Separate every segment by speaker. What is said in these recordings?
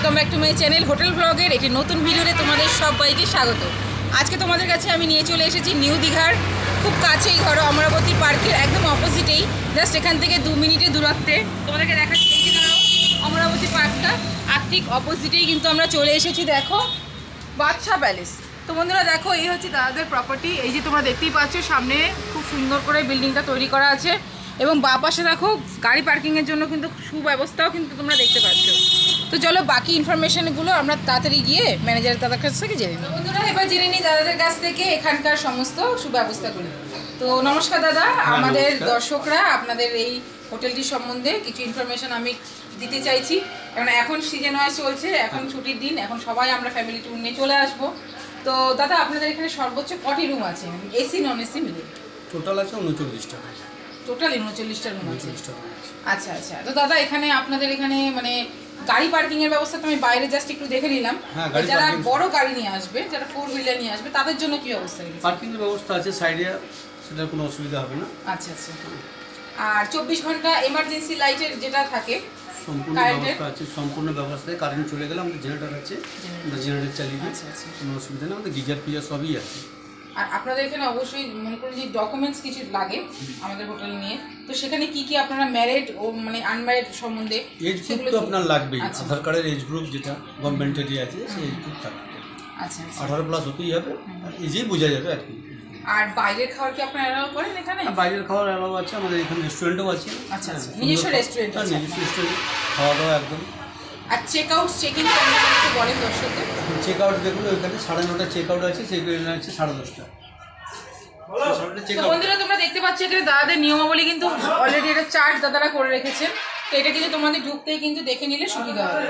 Speaker 1: Welcome back to my channel hotel ব্লগের একটি নতুন ভিডিওতে তোমাদের সবাইকে স্বাগত। আজকে তোমাদের কাছে আমি নিয়ে চলে এসেছি নিউ দীঘার খুব কাছেই, ধরো অমরাবতী পার্কের একদম অপোজিটেই, জাস্ট এখান থেকে 2 মিনিটের দূরত্বে তোমাদেরকে দেখাচ্ছি। এই যে ধরো অমরাবতী পার্কটা, আর ঠিক অপোজিটেই কিন্তু আমরা চলে এসেছি, দেখো বাদশা প্যালেস। তো বন্ধুরা দেখো, এই হচ্ছে দাদাদের প্রপার্টি। এই যে তোমরা দেখতেই পাচ্ছ সামনে খুব সুন্দর করে বিল্ডিংটা তৈরি করা আছে, এবং বাঁ পাশে দেখো গাড়ি পার্কিংয়ের জন্য কিন্তু সুব্যবস্থাও কিন্তু তোমরা দেখতে পাচ্ছ। তো চলো বাকি ইনফরমেশনগুলো আমরা তাড়াতাড়ি গিয়ে ম্যানেজারের দাদার কাছ থেকে জেনে নিই। বন্ধুরা এবার জেনে নিই দাদাদের কাছ থেকে এখানকার সমস্ত সুব্যবস্থাগুলো। তো নমস্কার দাদা, আমাদের দর্শকরা আপনাদের এই হোটেলটির সম্বন্ধে কিছু ইনফরমেশন আমি দিতে চাইছি, কারণ এখন সিজন ওয়াইজ চলছে, এখন ছুটির দিন, এখন সবাই আমরা ফ্যামিলি ট্যুর নিয়ে চলে আসবো। তো দাদা আপনাদের এখানে সর্বোচ্চ কটি রুম আছে, এসি নন এসি মিলে?
Speaker 2: টোটাল আছে 39টা।
Speaker 1: টোটাল 39টা রুম আছে। আচ্ছা আচ্ছা। তো দাদা এখানে আপনাদের এখানে মানে গাড়ি পার্কিং এর ব্যবস্থা তো আমি বাইরে জাস্ট একটু দেখে নিলাম, যারা বড় গাড়ি নিয়ে আসবে, যারা 4 হুইলার নিয়ে আসবে, তাদের জন্য কি ব্যবস্থা রেখেছেন?
Speaker 2: পার্কিং এর ব্যবস্থা আছে সাইডে, সেটার কোনো অসুবিধা হবে না।
Speaker 1: আচ্ছা আচ্ছা। আর 24 ঘন্টা এমার্জেন্সি লাইটের যেটা থাকে
Speaker 2: সম্পূর্ণ ব্যবস্থা আছে, সম্পূর্ণ ব্যবস্থায় কারেন্ট চলে গেলে আমাদের জেনারেটর আছে, আমরা জেনারেটর চালিয়ে দিই। আচ্ছা আচ্ছা, কোনো অসুবিধা নেই, আমাদের গিজার পিজার সবই আছে।
Speaker 1: আর আপনাদের এখানে অবশ্যই মনে করি যে ডকুমেন্টস কিছু লাগে আমাদের হোটেল নিয়ে, তো সেখানে কি কি আপনারা ম্যারিড ও মানে আনম্যারিড সম্বন্ধে
Speaker 2: এজ গ্রুপ তো আপনার লাগবেই। আধার কার্ডের এজ গ্রুপ যেটা গভর্নমেন্টেরই আছে সেই এজ গ্রুপ থাকবে। আচ্ছা আচ্ছা, 18 প্লাস হতেই হবে, ইজিই বোঝা যাবে আর কি।
Speaker 1: আর বাইরের খাবার কি আপনারা অ্যালাউ করেন এখানে?
Speaker 2: বাইরের খাবার অ্যালাউ আছে, আমাদের এখানে রেস্টুরেন্টও আছে।
Speaker 1: আচ্ছা আচ্ছা, নিজস্ব রেস্টুরেন্ট আছে?
Speaker 2: নিজস্ব রেস্টুরেন্ট, খাওয়া দাওয়া একদম।
Speaker 1: আর চেক আউট চেকিং একটু বলেন দর্শকদের।
Speaker 2: চেক আউট দেখুন ওইখানে 9:30 চেক আউট আছে, সেগুলো আছে 10:30।
Speaker 1: তো বন্ধুরা তোমরা দেখতে পাচ্ছ এখানে দাদাদের নিয়মাবলী কিন্তু অলরেডি একটা চার্ট দাদারা করে রেখেছেন, তো এটা কিন্তু তোমাদের ঢুকতেই কিন্তু দেখে নিলে সুবিধা হবে।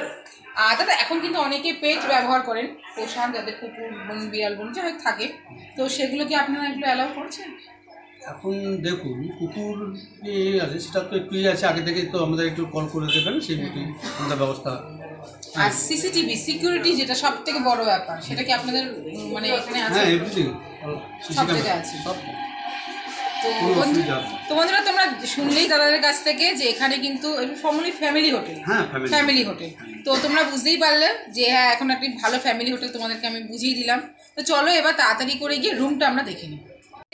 Speaker 1: আর দাদা এখন কিন্তু অনেকে পেট ব্যবহার করেন, পোষান, যাদের কুকুর বোন বিড়াল বোন যাই থাকে, তো সেগুলো কি আপনারা এগুলো অ্যালাউ করছেন?
Speaker 2: এখন দেখুন কুকুর আছে সেটা তো একটু আছে, আগে থেকে তো আমাদের একটু কল করে দেবেন, সেই মতোই আমাদের ব্যবস্থা।
Speaker 1: আর সিসিটিভি সিকিউরিটি যেটা সব থেকে বড় ব্যাপার, সেটা কি আপনাদের মানে এখানে আছে?
Speaker 2: হ্যাঁ, এভরিথিং
Speaker 1: সব জায়গায় আছে। তো বন্ধুরা তোমরা শুনলেই দাদাদের কাছ থেকে যে এখানে কিন্তু ফ্যামিলি হোটেল।
Speaker 2: হ্যাঁ,
Speaker 1: ফ্যামিলি হোটেল। তো তোমরা বুঝতেই পারলে যে হ্যাঁ এখন একটি ভালো ফ্যামিলি হোটেল তোমাদেরকে আমি বুঝিয়ে দিলাম। তো চলো এবার তাড়াতাড়ি করে গিয়ে রুমটা আমরা দেখে নিই।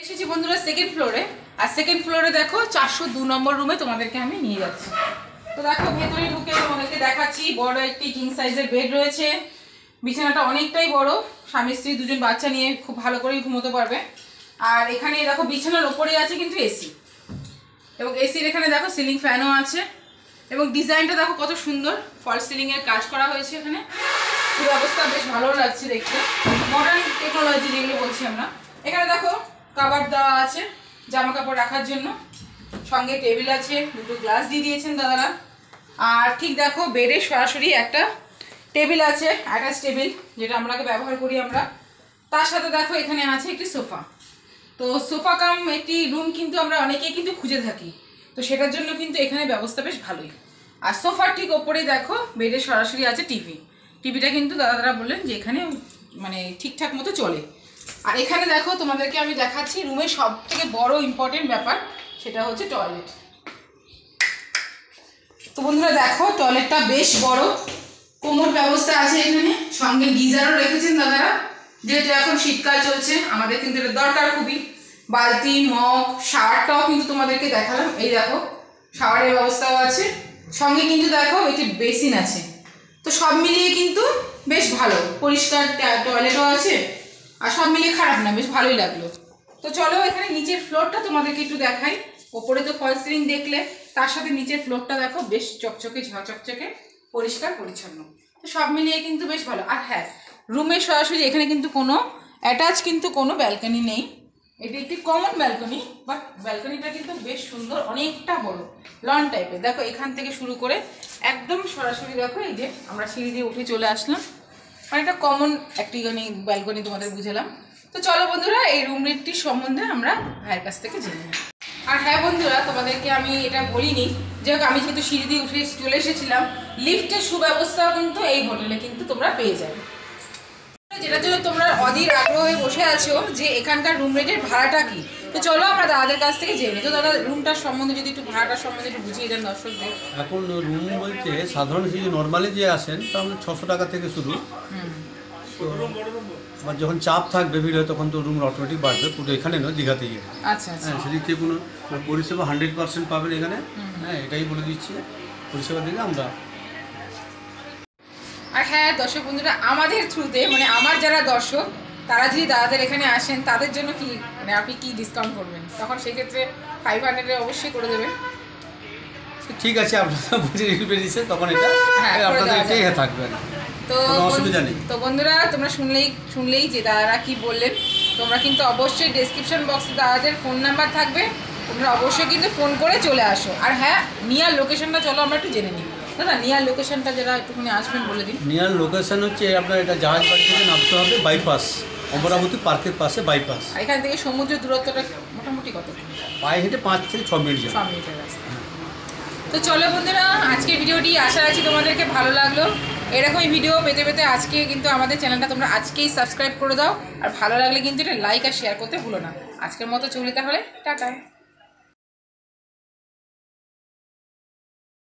Speaker 1: এসেছি বন্ধুরা সেকেন্ড ফ্লোরে, আর সেকেন্ড ফ্লোরে দেখো 402 নম্বর রুমে তোমাদেরকে আমি নিয়ে যাচ্ছি। তো দেখো ভেতরে ঢুকে তোমাদেরকে দেখাচ্ছি, বড় একটি কিং সাইজের বেড রয়েছে, বিছানাটা অনেকটাই বড়, স্বামী স্ত্রী দুজন বাচ্চা নিয়ে খুব ভালো করেই ঘুমোতে পারবে। আর এখানে দেখো বিছানার ওপরে আছে কিন্তু এসি, এবং এসির এখানে দেখো সিলিং ফ্যানও আছে, এবং ডিজাইনটা দেখো কত সুন্দর, ফল সিলিংয়ের কাজ করা হয়েছে এখানে, ব্যবস্থা বেশ ভালো লাগছে দেখতে, মডার্ন টেকনোলজি যেগুলো বলছি আমরা। এখানে দেখো কাভার দেওয়া আছে জামা কাপড় রাখার জন্য, সঙ্গে টেবিল আছে, দুটো গ্লাস দিয়ে দিয়েছেন দাদারা। আর ঠিক দেখো বেডে সরাসরি একটা টেবিল আছে, অ্যাটাচ টেবিল, যেটা আমরাকে ব্যবহার করি আমরা। তার সাথে দেখো এখানে আছে একটি সোফা। তো সোফা কাম একটি রুম কিন্তু আমরা অনেকেই কিন্তু খুঁজে থাকি, তো সেটার জন্য কিন্তু এখানে ব্যবস্থা বেশ ভালোই। আর সোফার ঠিক ওপরেই দেখো বেডে সরাসরি আছে টিভি। টিভিটা কিন্তু দাদারা বললেন যে এখানে মানে ঠিকঠাক মতো চলে। আর এখানে দেখো তোমাদেরকে আমি দেখাচ্ছি রুমের সব থেকে বড় ইম্পর্টেন্ট ব্যাপার, সেটা হচ্ছে টয়লেট। তো বন্ধুরা দেখো টয়লেটটা বেশ বড়, কোমর ব্যবস্থা আছে এখানে, সঙ্গে গিজারও রেখেছেন দাদারা, যেহেতু এখন শীতকাল চলছে আমাদের কিন্তু এটা দরকার খুবই। বালতি, মগ, শাওয়ারটাও কিন্তু তোমাদেরকে দেখালাম, এই দেখো শাওয়ারের ব্যবস্থাও আছে, সঙ্গে কিন্তু দেখো একটি বেসিন আছে। তো সব মিলিয়ে কিন্তু বেশ ভালো, পরিষ্কার টয়লেটও আছে, আর সব মিলিয়ে খারাপ না, বেশ ভালোই লাগলো। তো চলো এখানে নিচের ফ্লোরটা তোমাদেরকে একটু দেখাই। ওপরে তো ফল সিলিং দেখলে, তার সাথে নিচের ফ্লোরটা দেখো বেশ চকচকে ঝকচকে, পরিষ্কার পরিচ্ছন্ন। তো সব মিলিয়ে কিন্তু বেশ ভালো। আর হ্যাঁ, রুমের সরাসরি এখানে কিন্তু কোনো অ্যাটাচ কিন্তু কোনো ব্যালকনি নেই, এটি একটি কমন ব্যালকনি, বাট ব্যালকনিটা কিন্তু বেশ সুন্দর, অনেকটা বড় লন টাইপের। দেখো এখান থেকে শুরু করে একদম সরাসরি দেখো এই যে আমরা সিঁড়ি দিয়ে উঠে চলে আসলাম, মানে একটা কমন একটি ব্যালকনি তোমাদের বুঝালাম। তো চলো বন্ধুরা এই রুমটির সম্বন্ধে আমরা ভাইয়ের কাছ থেকে জেনে নিই। আর হ্যাঁ বন্ধুরা তোমাদেরকে আমি এটা বলিনি, যে আমি যেহেতু সিঁড়ি দিয়ে উঠে চলে এসেছিলাম, লিফটের সুব্যবস্থাও কিন্তু এই হোটেলে কিন্তু তোমরা পেয়ে যাবে। যেটার জন্য তোমরা অধীর আগ্রহে বসে আছো যে এখানকার রুম রেটের ভাড়াটা কি, তো চলো আমরা দাদাদের কাছ থেকে জেনে। তো দাদা রুমটার সম্বন্ধে যদি একটু ভাড়াটার সম্বন্ধে একটু বুঝিয়ে দেন দর্শকদের।
Speaker 2: এখন রুম বলতে সাধারণ যে নর্মালি যে আসেন তাহলে 600 টাকা থেকে শুরু। তো আবার যখন চাপ থাকবে ভিড় হয় তখন তো রুম অটোমেটিক বাড়বে, পুরো এখানে নয় দীঘাতে গিয়ে।
Speaker 1: আচ্ছা আচ্ছা।
Speaker 2: হ্যাঁ, সেদিক থেকে কোনো পরিষেবা 100% পাবেন এখানে। হ্যাঁ, এটাই বলে দিচ্ছি, পরিষেবা দিলে আমরা।
Speaker 1: আর হ্যাঁ দর্শক বন্ধুরা, আমাদের থ্রুতে মানে আমার যারা দর্শক তারা যদি দাদাদের এখানে আসেন তাদের জন্য কি মানে আপনি কি ডিসকাউন্ট করবেন? তখন সেক্ষেত্রে 500 অবশ্যই করে দেবেন।
Speaker 2: ঠিক আছে, আপনারা বুঝে পেরেছেন তখন এটা আপনাদের এটাই থাকবে,
Speaker 1: তো
Speaker 2: অসুবিধা নেই।
Speaker 1: তো বন্ধুরা তোমরা শুনলেই যে দাদারা কি বললেন, তোমরা কিন্তু অবশ্যই ডেসক্রিপশন বক্সে দাদাদের ফোন নাম্বার থাকবে, তোমরা অবশ্যই কিন্তু ফোন করে চলে আসো। আর হ্যাঁ, নিয়ার লোকেশনটা চলো আমরা একটু জেনে নিই। দাদা নিয়ার লোকেশনটা যারা একটুখানি আসবেন বলে দিন।
Speaker 2: নিয়ার লোকেশন হচ্ছে আপনার এটা জাহাজবাড়ি থেকে নামতে হবে, বাইপাস, অমরাবতী পার্কের পাশে বাইপাস।
Speaker 1: আর এখান থেকে সমুদ্রের দূরত্বটা মোটামুটি কত?
Speaker 2: পায়ে হেঁটে 5 থেকে 6 মিনিট যাবে।
Speaker 1: 6 মিনিটের রাস্তা। তো চলো বন্ধুরা, আজকের ভিডিওটি আশা রাখছি তোমাদেরকে ভালো লাগলো। এরকমই ভিডিও পেতে পেতে আজকে কিন্তু আমাদের চ্যানেলটা তোমরা আজকেই সাবস্ক্রাইব করে দাও, আর ভালো লাগলে কিন্তু এটা লাইক আর শেয়ার করতে ভুলো না। আজকের মতো চলি তাহলে, টাটা।